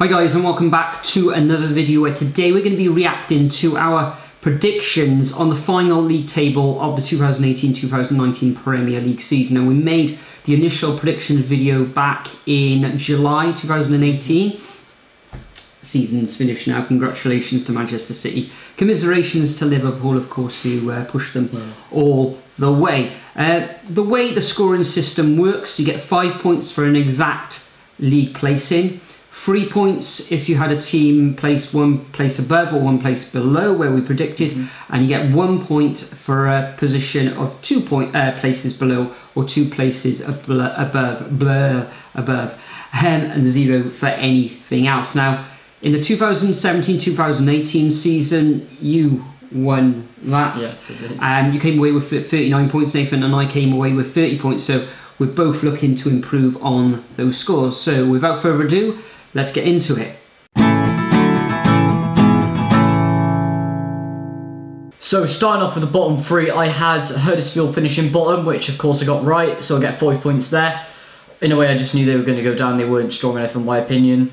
Hi guys, and welcome back to another video where today we're going to be reacting to our predictions on the final league table of the 2018-2019 Premier League season. And we made the initial predictions video back in July 2018. Season's finished now. Congratulations to Manchester City. Commiserations to Liverpool, of course, who pushed them all the way. The way the scoring system works, you get 5 points for an exact league placing. 3 points if you had a team placed one place above or one place below where we predicted, and you get 1 point for a position of 2 places below or 2 places above, and 0 for anything else. Now, in the 2017-2018 season, you won that. Yes, it is. You came away with 39 points, Nathan, and I came away with 30 points. So we're both looking to improve on those scores. So without further ado, let's get into it. So starting off with the bottom three, I had Huddersfield finishing bottom, which of course I got right, so I get 5 points there. In a way, I just knew they were going to go down. They weren't strong enough in my opinion.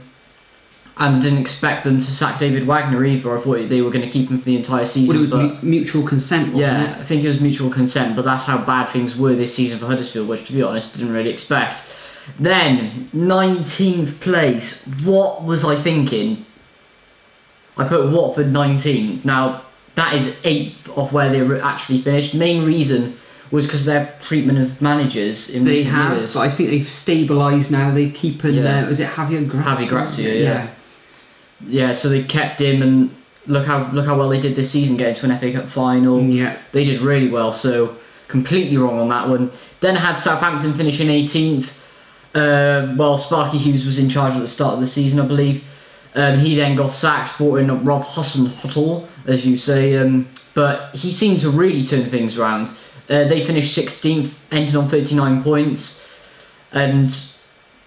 And I didn't expect them to sack David Wagner either. I thought they were going to keep him for the entire season. Well, it was mutual consent, wasn't it? Yeah, I think it was mutual consent, but that's how bad things were this season for Huddersfield, which to be honest, I didn't really expect. Then, 19th place. What was I thinking? I put Watford 19th. Now, that is 8th of where they were actually finished. Main reason was because their treatment of managers in recent years. But I think they've stabilised now. They keep was it Javier Gracia? Javier Gracia, yeah, so they kept him, and look how well they did this season, getting to an FA Cup final. Yeah. They did really well, so completely wrong on that one. Then I had Southampton finishing 18th. Well, Sparky Hughes was in charge at the start of the season, I believe. He then got sacked, brought in Rob Hasenhüttl, as you say, but he seemed to really turn things around. They finished 16th, ended on 39 points, and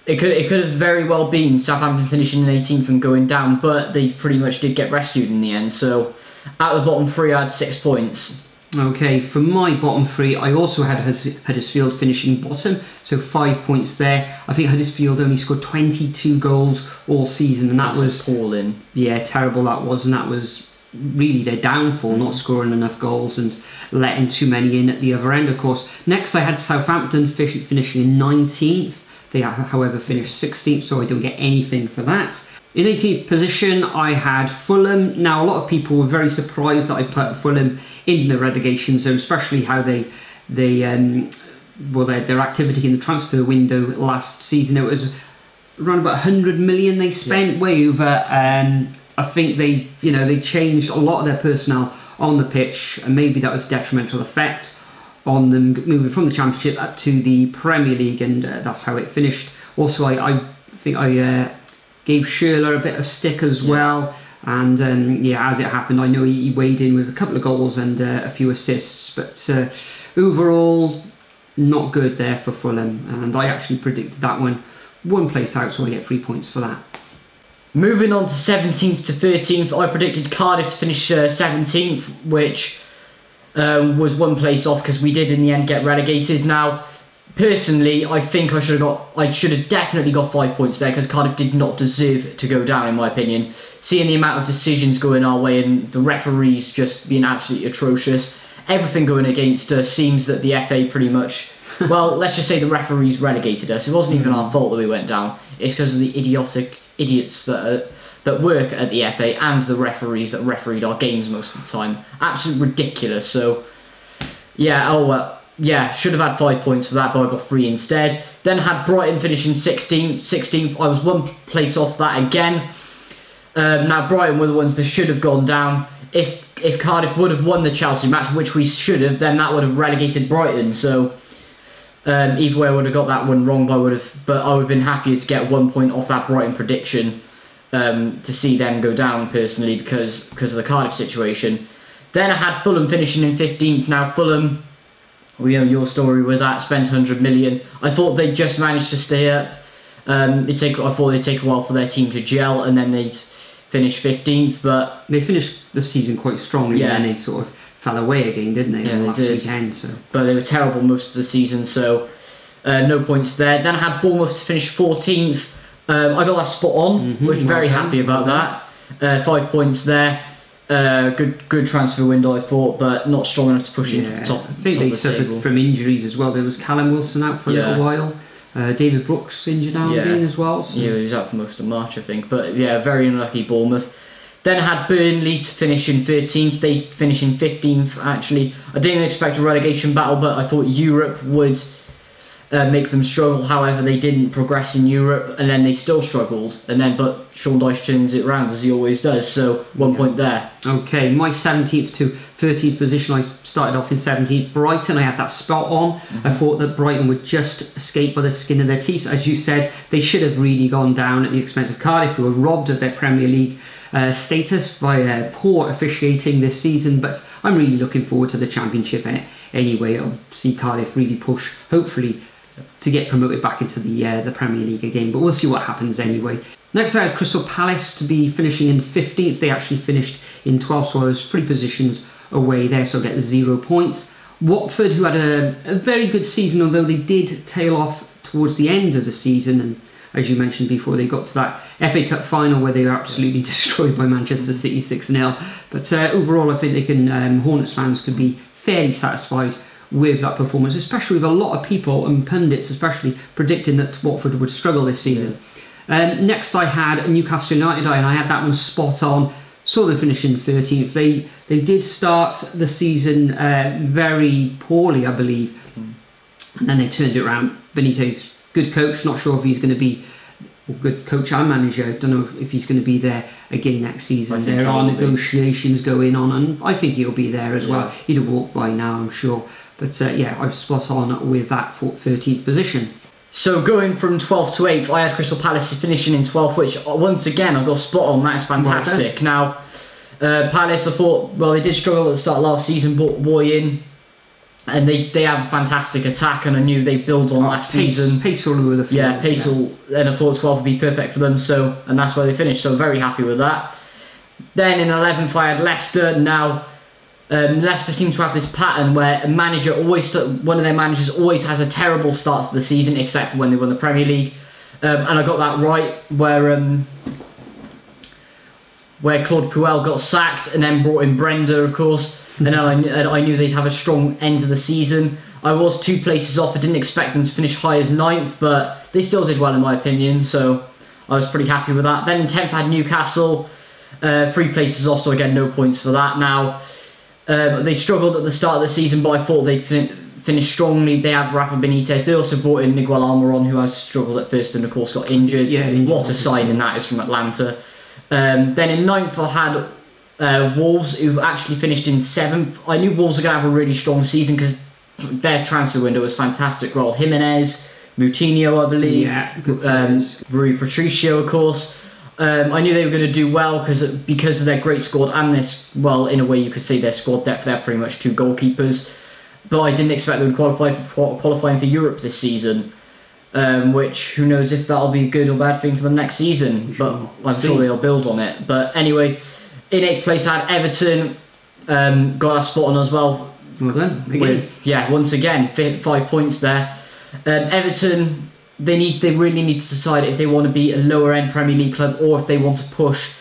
it could have very well been Southampton finishing in 18th and going down, but they pretty much did get rescued in the end. So out of the bottom three, I had 6 points. Okay, for my bottom three, I also had Huddersfield finishing bottom, so 5 points there. I think Huddersfield only scored 22 goals all season, and that was appalling. Yeah, terrible that was, and that was really their downfall, not scoring enough goals and letting too many in at the other end, of course. Next, I had Southampton finishing in 19th. They, however, finished 16th, so I don't get anything for that. In 18th position, I had Fulham. Now, a lot of people were very surprised that I put Fulham in the relegation zone, especially how their activity in the transfer window last season. It was around about 100 million they spent, way over. I think they changed a lot of their personnel on the pitch, and maybe that was a detrimental effect on them moving from the Championship up to the Premier League, and that's how it finished. Also, I think I gave Schürrle a bit of stick as well, and as it happened, I know he weighed in with a couple of goals and a few assists, but overall, not good there for Fulham, and I actually predicted that one place out, so I get 3 points for that. Moving on to 17th to 13th, I predicted Cardiff to finish 17th, which was 1 place off because we did in the end get relegated. Now, personally, I think I should have definitely got 5 points there because Cardiff did not deserve to go down, in my opinion. Seeing the amount of decisions going our way and the referees just being absolutely atrocious, everything going against us, seems that the FA pretty much, well, let's just say the referees relegated us. It wasn't even our fault that we went down. It's because of the idiots that work at the FA and the referees that refereed our games most of the time. Absolutely ridiculous. So, yeah, should have had 5 points for that, but I got 3 instead. Then had Brighton finishing 16th. I was 1 place off that again. Now, Brighton were the ones that should have gone down. If Cardiff would have won the Chelsea match, which we should have, then that would have relegated Brighton. So, either way, I would have got that one wrong, but I would have been happier to get 1 point off that Brighton prediction to see them go down, personally, because of the Cardiff situation. Then I had Fulham finishing in 15th. Now, Fulham, we know your story with that, spent 100 million. I thought they'd just managed to stay up. I thought they'd take a while for their team to gel, and then they'd finish 15th, but they finished the season quite strongly, and then they sort of fell away again, didn't they, last weekend? So. But they were terrible most of the season, so no points there. Then I had Bournemouth to finish 14th. I got that spot on, which very happy about that. 5 points there. Good transfer window, I thought, but not strong enough to push into the top. I think they suffered from injuries as well. There was Callum Wilson out for a little while. David Brooks injured now again as well. So. Yeah, he was out for most of March, I think. But yeah, very unlucky Bournemouth. Then I had Burnley to finish in 13th. They finished in 15th, actually. I didn't expect a relegation battle, but I thought Europe would make them struggle. However, they didn't progress in Europe, and then they still struggled. But Sean Dyche turns it around, as he always does. So 1 point there. Okay, my 17th to 13th position, I started off in 17th. Brighton, I had that spot on. I thought that Brighton would just escape by the skin of their teeth. As you said, they should have really gone down at the expense of Cardiff, who were robbed of their Premier League status by poor officiating this season. But I'm really looking forward to the Championship anyway. I'll see Cardiff really push, hopefully, to get promoted back into the Premier League again. But we'll see what happens anyway. Next I had Crystal Palace to be finishing in 15th. They actually finished in 12th, so I was 3 positions away there, so I get 0 points. Watford, who had a very good season, although they did tail off towards the end of the season, and as you mentioned before, they got to that FA Cup final where they were absolutely destroyed by Manchester City 6-0. But overall, I think they can, Hornets fans could be fairly satisfied with that performance, especially with a lot of people and pundits especially predicting that Watford would struggle this season. Next I had Newcastle United, and I had that one spot on. Saw them finish in 13th. They did start the season very poorly, I believe, and then they turned it around. Benitez, good coach, not sure if he's going to be good coach and manager. I don't know if he's going to be there again next season. There are negotiations going on, and I think he'll be there as well. He'd have walked by now, I'm sure. But yeah, I was spot on with that 13th position. So going from 12th to 8th, I had Crystal Palace finishing in 12th, which once again I got spot on. That is fantastic. Right, now, Palace, I thought, well, they did struggle at the start of last season, brought Boy in, and they have a fantastic attack, and I knew they'd build on last season. Pace all over the field. Yeah, pace all, and I thought 12 would be perfect for them, so, and that's where they finished, so very happy with that. Then in 11th I had Leicester. Now, Leicester seem to have this pattern where a manager one of their managers always has a terrible start to the season, except for when they won the Premier League. And I got that right, where Claude Puel got sacked and then brought in Brenda, of course. And I knew they'd have a strong end to the season. I was 2 places off. I didn't expect them to finish high as 9th, but they still did well in my opinion, so I was pretty happy with that. Then in 10th I had Newcastle, 3 places off, so again no points for that. Now, they struggled at the start of the season, but I thought they'd finish strongly. They have Rafa Benitez. They also brought in Miguel Almiron, who has struggled at first and of course got injured. What a signing that is from Atlanta. Then in 9th I had Wolves, who actually finished in 7th. I knew Wolves were going to have a really strong season because their transfer window was fantastic. Raul Jimenez, Moutinho, I believe, Rui Patricio, of course. I knew they were going to do well because of their great squad and this, well, in a way you could say their squad depth. They're pretty much 2 goalkeepers, but I didn't expect them to qualifying for Europe this season. Which, who knows if that'll be a good or bad thing for them next season, but I'm sure they'll build on it. But anyway, in 8th place I had Everton, got a spot on as well. Well done, again. Once again, 5 points there. Everton, they really need to decide if they want to be a lower end Premier League club or if they want to push,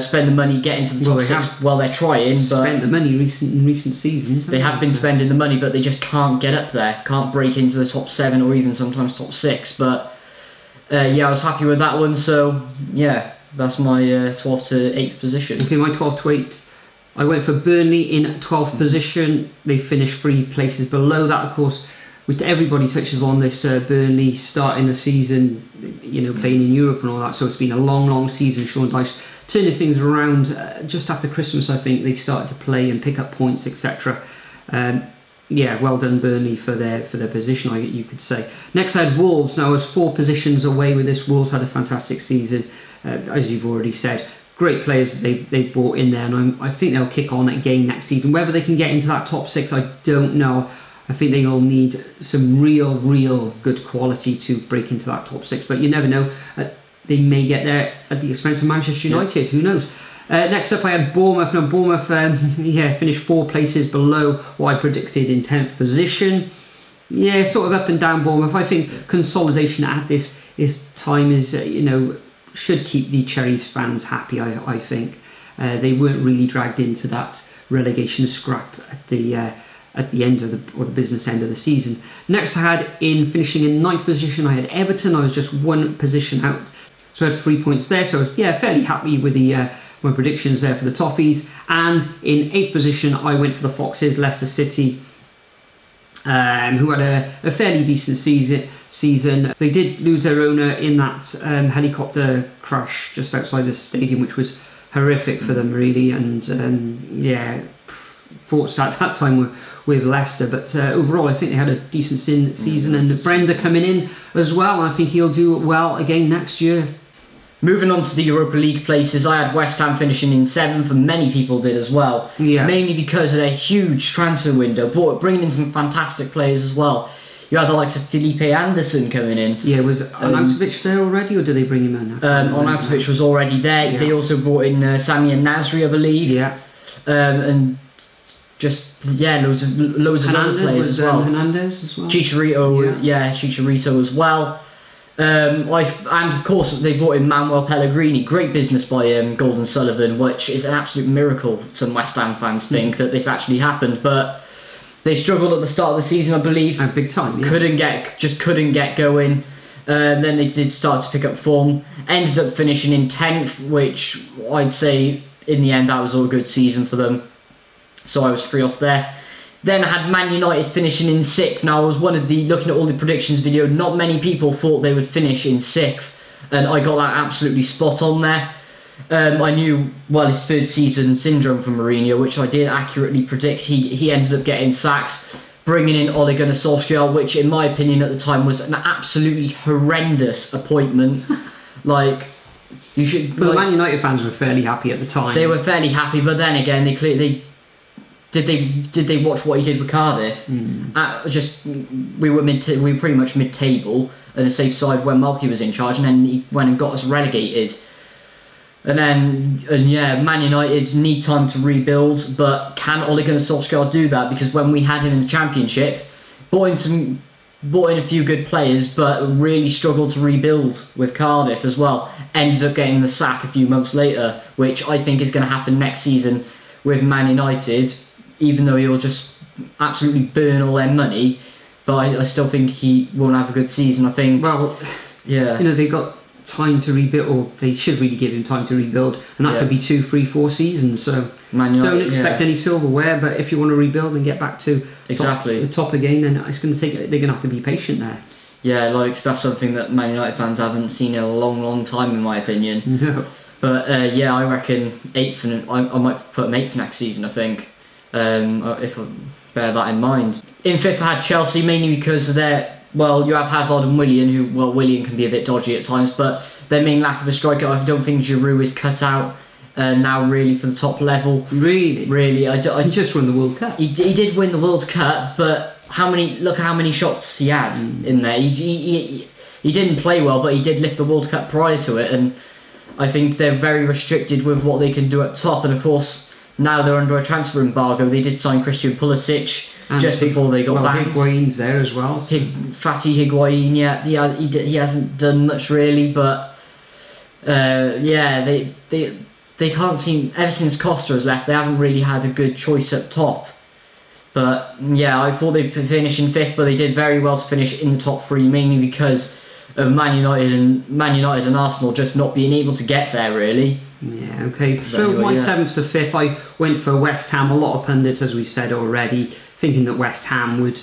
spend the money, get into the top 6. Well, they're trying, but spent the money in recent seasons. They have been spending the money, but they just can't get up there. Can't break into the top 7 or even sometimes top 6. But yeah, I was happy with that one. So yeah, that's my 12th to 8th position. Okay, my 12th to 8th. I went for Burnley in 12th position. They finished 3 places below that, of course. With everybody touches on this Burnley starting the season, playing in Europe and all that. So it's been a long season. Sean Dyche turning things around just after Christmas. I think they started to play and pick up points, etc. Yeah, well done Burnley for their position, you could say. Next I had Wolves. Now I was 4 positions away with this. Wolves had a fantastic season, as you've already said. Great players they've brought in there, and I think they'll kick on again next season. Whether they can get into that top 6, I don't know. I think they'll need some real good quality to break into that top 6, but you never know. They may get there at the expense of Manchester United. Who knows? Next up, I had Bournemouth. Now Bournemouth, finished 4 places below what I predicted in 10th position. Yeah, sort of up and down Bournemouth. I think consolidation at this time is, should keep the Cherries fans happy, I think. They weren't really dragged into that relegation scrap at the end of the business end of the season. Next I had, in finishing in 9th position, I had Everton. I was just 1 position out, so I had 3 points there. So I was, fairly happy with my predictions there for the Toffees. And in 8th position, I went for the Foxes, Leicester City, who had a fairly decent season. They did lose their owner in that helicopter crash just outside the stadium, which was horrific for them, really. And thoughts at that time were with Leicester, but overall I think they had a decent season. And Brenda coming in as well, and I think he'll do well again next year. Moving on to the Europa League places, I had West Ham finishing in 7th, and many people did as well. Yeah. Mainly because of their huge transfer window, bringing in some fantastic players as well. You had the likes of Felipe Anderson coming in. Yeah, was Arnautovic there already, or did they bring him in? Arnautovic was already there. Yeah. They also brought in Samir Nasri, I believe. Yeah. And just loads of other players as well. Hernandez as well. Chicharito, Chicharito as well. And of course they brought in Manuel Pellegrini. Great business by Golden Sullivan, which is an absolute miracle. Some West Ham fans think that this actually happened, but they struggled at the start of the season, I believe. Big time. Yeah. Couldn't get going. Then they did start to pick up form. Ended up finishing in 10th, which I'd say in the end that was all a good season for them. So I was free off there. Then I had Man United finishing in 6th. Now I was looking at all the predictions video, not many people thought they would finish in 6th. And I got that absolutely spot on there. I knew, his 3rd season syndrome from Mourinho, which I did accurately predict. He ended up getting sacked, bringing in Ole Gunnar Solskjaer, which in my opinion at the time was an absolutely horrendous appointment. You should. But the Man United fans were fairly happy at the time. They were fairly happy, but then again, did they watch what he did with Cardiff? We were pretty much mid-table and a safe side when Malky was in charge, and then he went and got us relegated. Man United need time to rebuild, but can Ole Gunnar Solskjaer do that? Because when we had him in the Championship, bought in a few good players, but really struggled to rebuild with Cardiff as well. Ended up getting the sack a few months later, which I think is going to happen next season with Man United, even though he'll just absolutely burn all their money. But I still think he won't have a good season, I think. Well, they got time to rebuild, or they should really give him time to rebuild, and that could be 2, 3, 4 seasons. So don't expect any silverware, but if you want to rebuild and get back to the top again, then it's going to take. They're going to have to be patient there. Yeah, that's something that Man United fans haven't seen in a long, long time, in my opinion. No. But I reckon 8th, and I might put them 8th next season, I think, if I bear that in mind. In 5th I had Chelsea, mainly because of their, you have Hazard and Willian, Willian can be a bit dodgy at times, but their main lack of a striker, I don't think Giroud is cut out now really for the top level. Really? Really. He just won the World Cup. He did win the World Cup, but look at how many shots he had in there. He didn't play well, but he did lift the World Cup prior to it, and I think they're very restricted with what they can do up top. And of course, now they're under a transfer embargo. They did sign Christian Pulisic just before they got banned. Higuain's there as well. Fatty Higuain, he hasn't done much really, but they can't seem, ever since Costa has left, they haven't really had a good choice up top. But I thought they'd finish in 5th, but they did very well to finish in the top 3, mainly because of Man United and Arsenal just not being able to get there really. Yeah, okay. So my 7th to 5th, I went for West Ham. A lot of pundits, as we've said already, thinking that West Ham would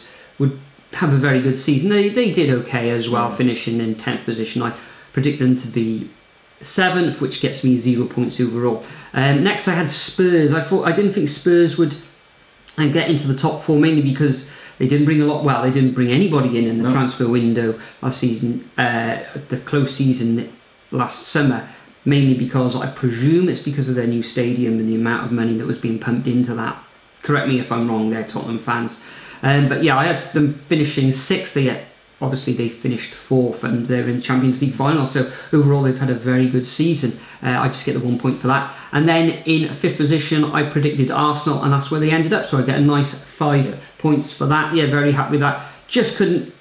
have a very good season. They did okay as well, finishing in 10th position. I predict them to be 7th, which gets me 0 points overall. Next I had Spurs. I didn't think Spurs would get into the top 4, mainly because they didn't bring they didn't bring anybody in the transfer window last season, the close season last summer, mainly because I presume it's because of their new stadium and the amount of money that was being pumped into that. Correct me if I'm wrong there, Tottenham fans. But I had them finishing 6th. Obviously they finished 4th and they're in the Champions League final, so overall they've had a very good season. I just get the 1 point for that. And then in 5th position I predicted Arsenal, and that's where they ended up, so I get a nice 5 points for that. Very happy with that. just couldn't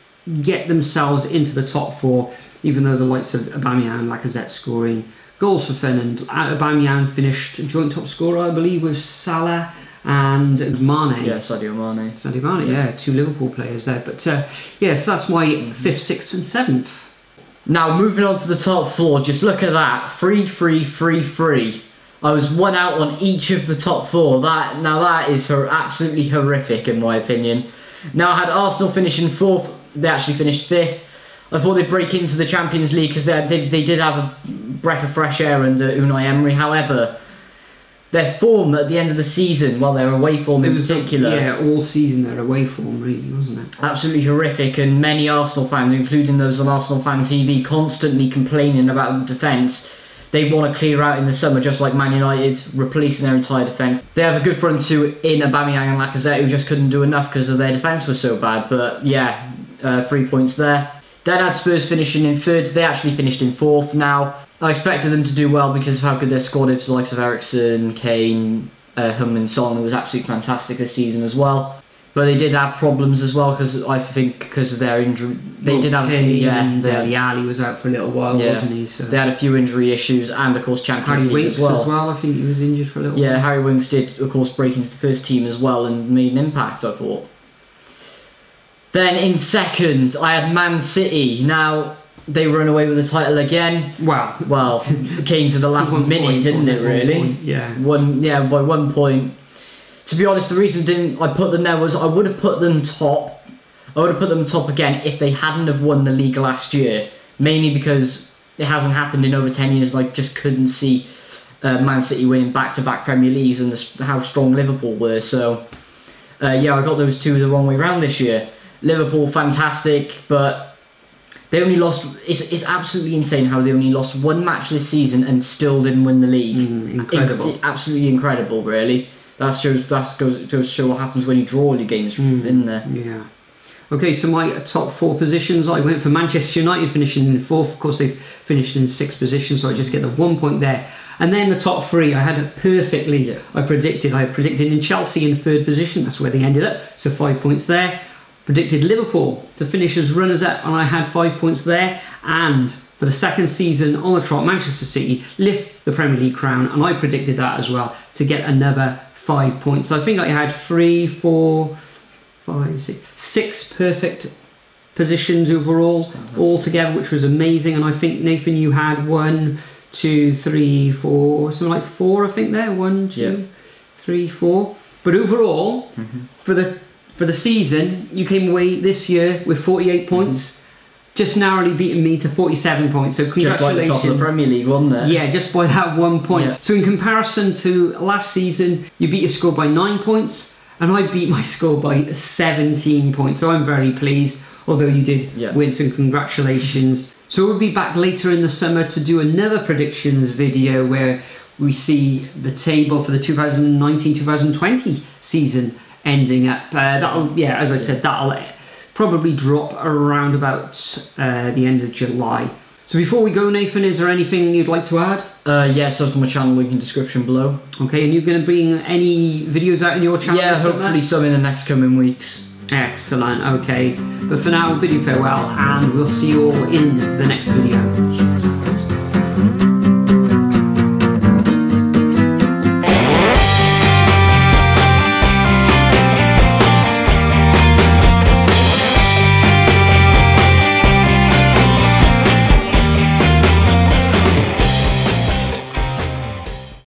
get themselves into the top 4, even though the likes of Aubameyang and Lacazette scoring goals for Finland. Aubameyang finished joint top scorer, I believe, with Salah and Mane. Yeah, Sadio Mane. Sadio Mane, yeah, 2 Liverpool players there. But yeah, so that's my 5th, 6th and 7th. Now, moving on to the top 4, just look at that. 3-3, 3-3. I was 1 out on each of the top 4. That is absolutely horrific, in my opinion. Now, I had Arsenal finishing 4th. They actually finished 5th. I thought they'd break into the Champions League because they did have a breath of fresh air under Unai Emery. However, their form at the end of the season, well, their away form in particular... Yeah, all season their away form, really, wasn't it? Absolutely horrific, and many Arsenal fans, including those on Arsenal Fan TV, constantly complaining about the defence. They want to clear out in the summer, just like Man United, replacing their entire defence. They have a good front two in Aubameyang and Lacazette, who just couldn't do enough because of their defence was so bad. But yeah, 3 points there. Then had Spurs finishing in 3rd. They actually finished in 4th. Now, I expected them to do well because of how good their squad is, the likes of Eriksen, Kane, Heung-min Son, who was absolutely fantastic this season as well. But they did have problems as well because I think because of their injury, they did have Dele Alli was out for a little while, wasn't he? So they had a few injury issues, and of course Champions League Winks as well. I think he was injured for a little while. Yeah, Harry Winks did of course break into the first team as well and made an impact, I thought. Then in 2nd, I had Man City. Now, they run away with the title again. Well, it came to the last minute, didn't it, really? Yeah. By 1 point. To be honest, the reason I put them there was I would have put them top. I would have put them top again if they hadn't have won the league last year. Mainly because it hasn't happened in over 10 years. Like, just couldn't see Man City winning back-to-back Premier Leagues and how strong Liverpool were. So, yeah, I got those 2 the wrong way round this year. Liverpool, fantastic, but they only lost... It's absolutely insane how they only lost 1 match this season and still didn't win the league. Incredible. Absolutely incredible, really. That goes to show what happens when you draw all your games in there. Yeah. Okay, so my top 4 positions, I went for Manchester United finishing in 4th. Of course, they've finished in 6th position, so I just get the 1 point there. And then the top 3, I had it perfectly. Yeah. I predicted in Chelsea in 3rd position. That's where they ended up. So 5 points there. Predicted Liverpool to finish as runners-up, and I had 5 points there. And for the 2nd season on the trot, Manchester City lift the Premier League crown, and I predicted that as well to get another 5 points. So I think I had 6 perfect positions overall, altogether, which was amazing. And I think, Nathan, you had 1, 2, 3, 4, something like 4, I think there. 1, 2, 3, 4. But overall, for the season, you came away this year with 48 points, just narrowly beating me to 47 points. So congratulations. Just like the top of the Premier League, wasn't it? Yeah, just by that 1 point. Yeah. So in comparison to last season, you beat your score by 9 points, and I beat my score by 17 points. So I'm very pleased, although you did win, so congratulations. So we'll be back later in the summer to do another predictions video where we see the table for the 2019-2020 season ending up. As I said, that'll probably drop around about the end of July. So before we go, Nathan, is there anything you'd like to add? Sub to my channel, link in the description below. Okay, and you're going to bring any videos out in your channel? Yeah, hopefully some in the next coming weeks. Excellent, okay. But for now, bid you farewell, and we'll see you all in the next video.